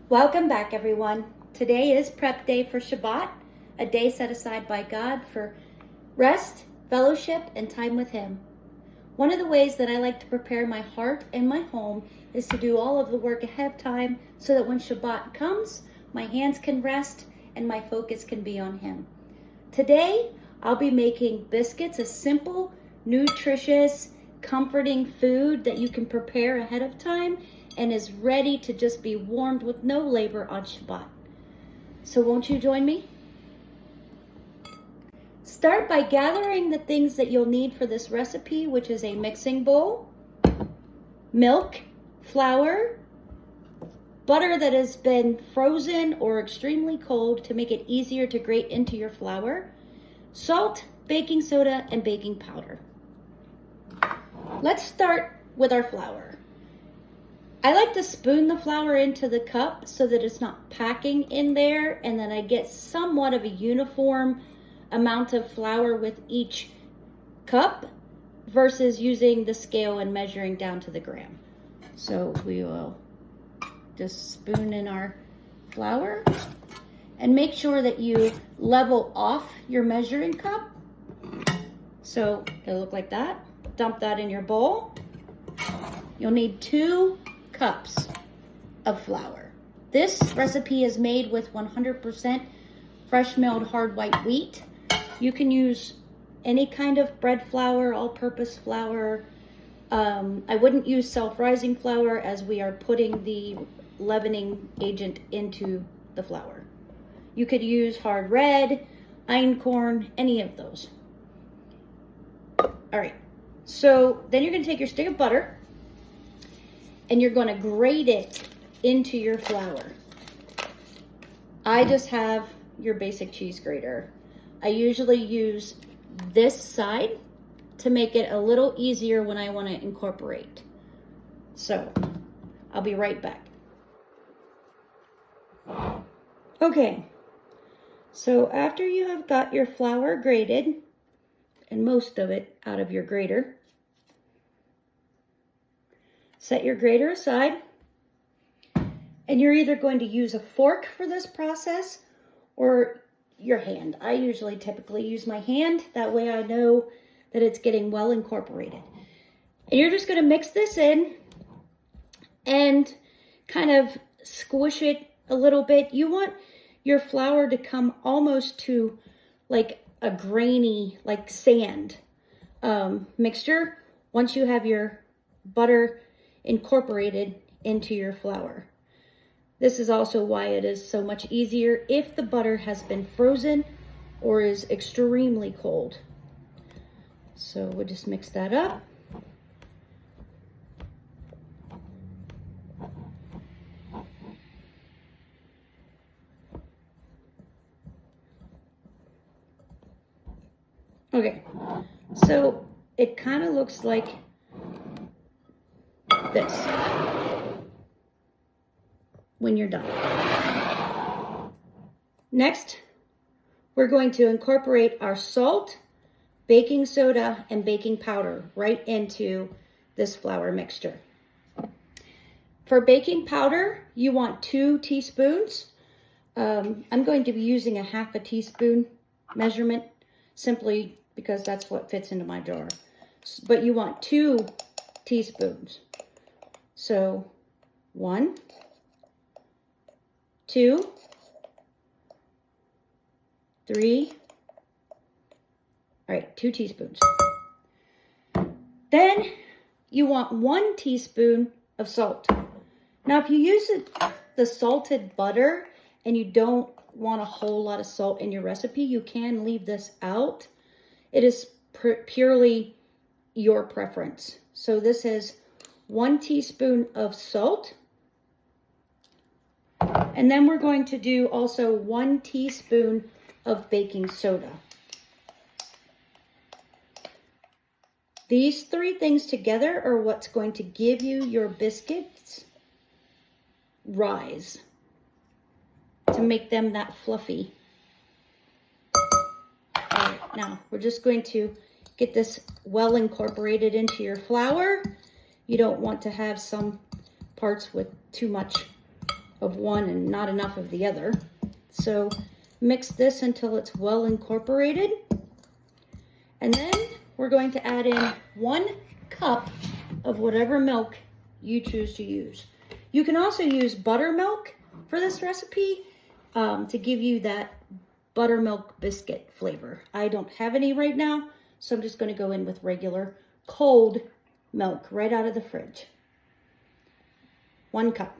Welcome back, everyone. Today is prep day for Shabbat, a day set aside by God for rest, fellowship, and time with Him. One of the ways that I like to prepare my heart and my home is to do all of the work ahead of time so that when Shabbat comes, my hands can rest and my focus can be on Him. Today, I'll be making biscuits, a simple, nutritious, comforting food that you can prepare ahead of time and is ready to just be warmed with no labor on Shabbat. So won't you join me? Start by gathering the things that you'll need for this recipe, which is a mixing bowl, milk, flour, butter that has been frozen or extremely cold to make it easier to grate into your flour, salt, baking soda, and baking powder. Let's start with our flour. I like to spoon the flour into the cup so that it's not packing in there, and then I get somewhat of a uniform amount of flour with each cup versus using the scale and measuring down to the gram. So we will just spoon in our flour and make sure that you level off your measuring cup. So it'll look like that. Dump that in your bowl. You'll need 2 cups of flour. This recipe is made with 100% fresh milled hard white wheat. You can use any kind of bread flour, all-purpose flour. I wouldn't use self-rising flour as we are putting the leavening agent into the flour. You could use hard red, einkorn, any of those. All right, so then you're gonna take your stick of butter and you're going to grate it into your flour. I just have your basic cheese grater. I usually use this side to make it a little easier when I want to incorporate. So I'll be right back. Okay, so after you have got your flour grated, and most of it out of your grater, set your grater aside, and you're either going to use a fork for this process or your hand. I usually typically use my hand. That way I know that it's getting well incorporated. And you're just going to mix this in and kind of squish it a little bit. You want your flour to come almost to like a grainy, like sand mixture once you have your butter incorporated into your flour. This is also why it is so much easier if the butter has been frozen or is extremely cold. So we'll just mix that up. Okay, so it kind of looks like this when you're done. Next, we're going to incorporate our salt, baking soda, and baking powder right into this flour mixture. For baking powder, you want 2 teaspoons. I'm going to be using a half a teaspoon measurement simply because that's what fits into my jar. But you want 2 teaspoons. So 1, 2, 3, all right, 2 teaspoons. Then you want 1 teaspoon of salt. Now, if you use the salted butter and you don't want a whole lot of salt in your recipe, you can leave this out. It is purely your preference. So this is 1 teaspoon of salt. And then we're going to do also 1 teaspoon of baking soda. These 3 things together are what's going to give you your biscuits rise, to make them that fluffy. All right, now we're just going to get this well incorporated into your flour. You don't want to have some parts with too much of one and not enough of the other. So mix this until it's well incorporated. And then we're going to add in 1 cup of whatever milk you choose to use. You can also use buttermilk for this recipe to give you that buttermilk biscuit flavor. I don't have any right now, so I'm just going to go in with regular cold milk right out of the fridge. 1 cup.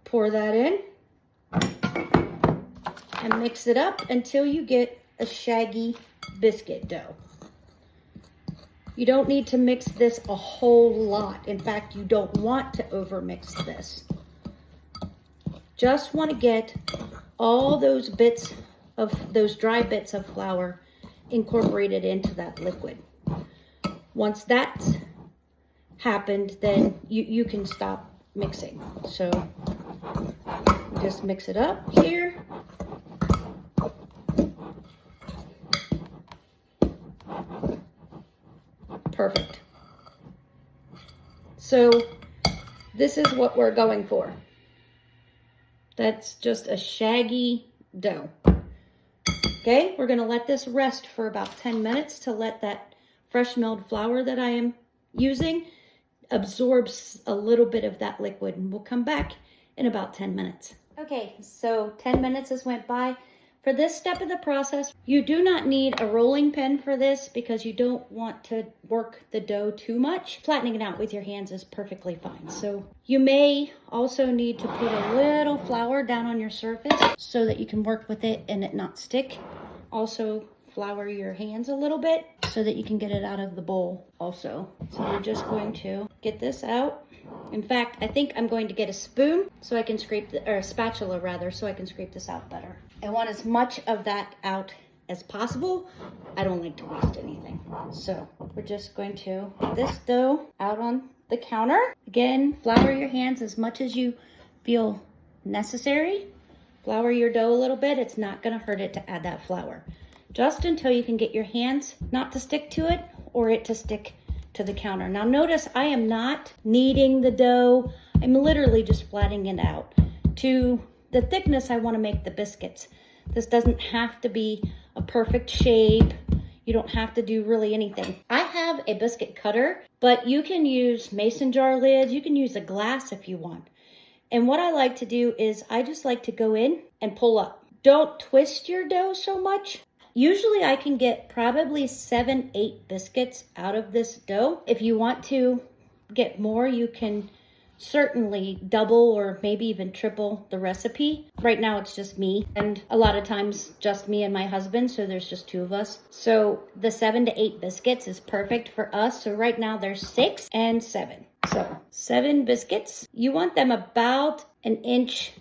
Pour that in and mix it up until you get a shaggy biscuit dough. You don't need to mix this a whole lot. In fact, you don't want to overmix this. Just want to get all those bits of those dry bits of flour incorporated into that liquid. Once that's happened, then you can stop mixing. So just mix it up here. Perfect. So this is what we're going for. That's just a shaggy dough. Okay, we're going to let this rest for about 10 minutes to let that fresh milled flour that I am using absorbs a little bit of that liquid, and we'll come back in about 10 minutes. Okay, so 10 minutes has went by. For this step of the process, you do not need a rolling pin for this because you don't want to work the dough too much. Flattening it out with your hands is perfectly fine. So you may also need to put a little flour down on your surface so that you can work with it and it not stick. Also flour your hands a little bit so that you can get it out of the bowl also. So we're just going to get this out. In fact, I think I'm going to get a spoon so I can scrape, or a spatula rather, so I can scrape this out better. I want as much of that out as possible. I don't like to waste anything. So we're just going to get this dough out on the counter. Again, flour your hands as much as you feel necessary. Flour your dough a little bit. It's not going to hurt it to add that flour. Just until you can get your hands not to stick to it or it to stick to the counter. Now notice I am not kneading the dough. I'm literally just flattening it out to the thickness I want to make the biscuits. This doesn't have to be a perfect shape. You don't have to do really anything. I have a biscuit cutter, but you can use mason jar lids. You can use a glass if you want. And what I like to do is I just like to go in and pull up. Don't twist your dough so much. Usually I can get probably 7-8 biscuits out of this dough. If you want to get more, you can certainly double or maybe even triple the recipe. Right now it's just me, and a lot of times just me and my husband, so there's just 2 of us. So the 7 to 8 biscuits is perfect for us. So right now there's 6 and 7. So 7 biscuits. You want them about 1.5 inches.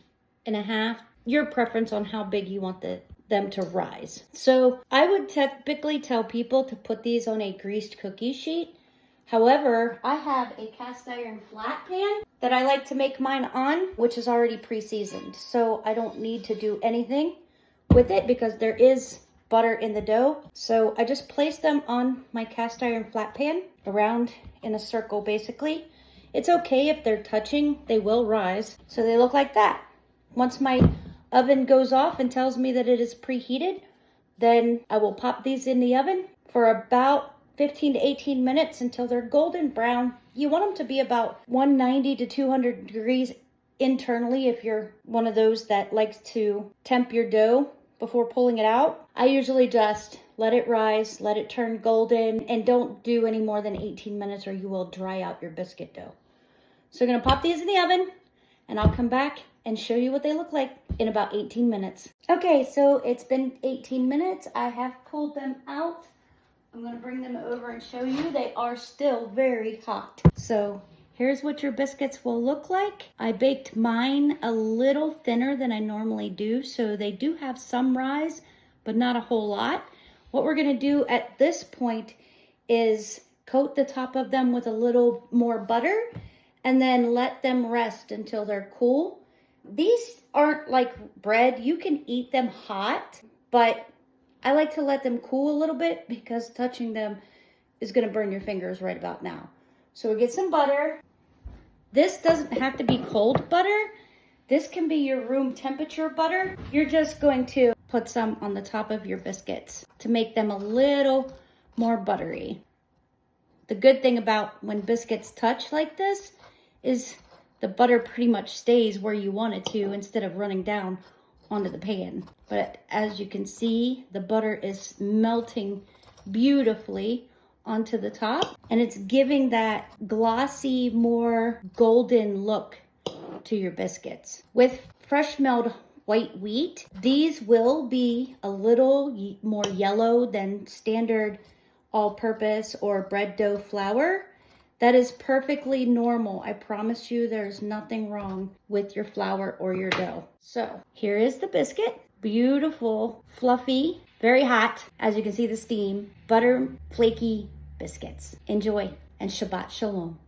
Your preference on how big you want them to rise. So I would typically tell people to put these on a greased cookie sheet. However, I have a cast iron flat pan that I like to make mine on, which is already pre-seasoned. So I don't need to do anything with it because there is butter in the dough. So I just place them on my cast iron flat pan around in a circle basically. It's okay if they're touching, they will rise. So they look like that. Once my oven goes off and tells me that it is preheated, then I will pop these in the oven for about 15 to 18 minutes until they're golden brown. You want them to be about 190 to 200 degrees internally if you're one of those that likes to temp your dough before pulling it out. I usually just let it rise, let it turn golden, and don't do any more than 18 minutes or you will dry out your biscuit dough. So I'm gonna pop these in the oven and I'll come back and show you what they look like in about 18 minutes. Okay, so it's been 18 minutes. I have pulled them out. I'm gonna bring them over and show you. They are still very hot. So here's what your biscuits will look like. I baked mine a little thinner than I normally do, so they do have some rise, but not a whole lot. What we're gonna do at this point is coat the top of them with a little more butter and then let them rest until they're cool. These aren't like bread. You can eat them hot, but I like to let them cool a little bit because touching them is going to burn your fingers right about now. So we get some butter This doesn't have to be cold butter. This can be your room temperature butter. You're just going to put some on the top of your biscuits to make them a little more buttery. The good thing about when biscuits touch like this is the butter pretty much stays where you want it to instead of running down onto the pan. But as you can see, the butter is melting beautifully onto the top, and it's giving that glossy, more golden look to your biscuits. With fresh milled white wheat, these will be a little more yellow than standard all-purpose or bread dough flour. That is perfectly normal. I promise you there's nothing wrong with your flour or your dough. So here is the biscuit. Beautiful, fluffy, very hot. As you can see the steam, butter flaky biscuits. Enjoy and Shabbat Shalom.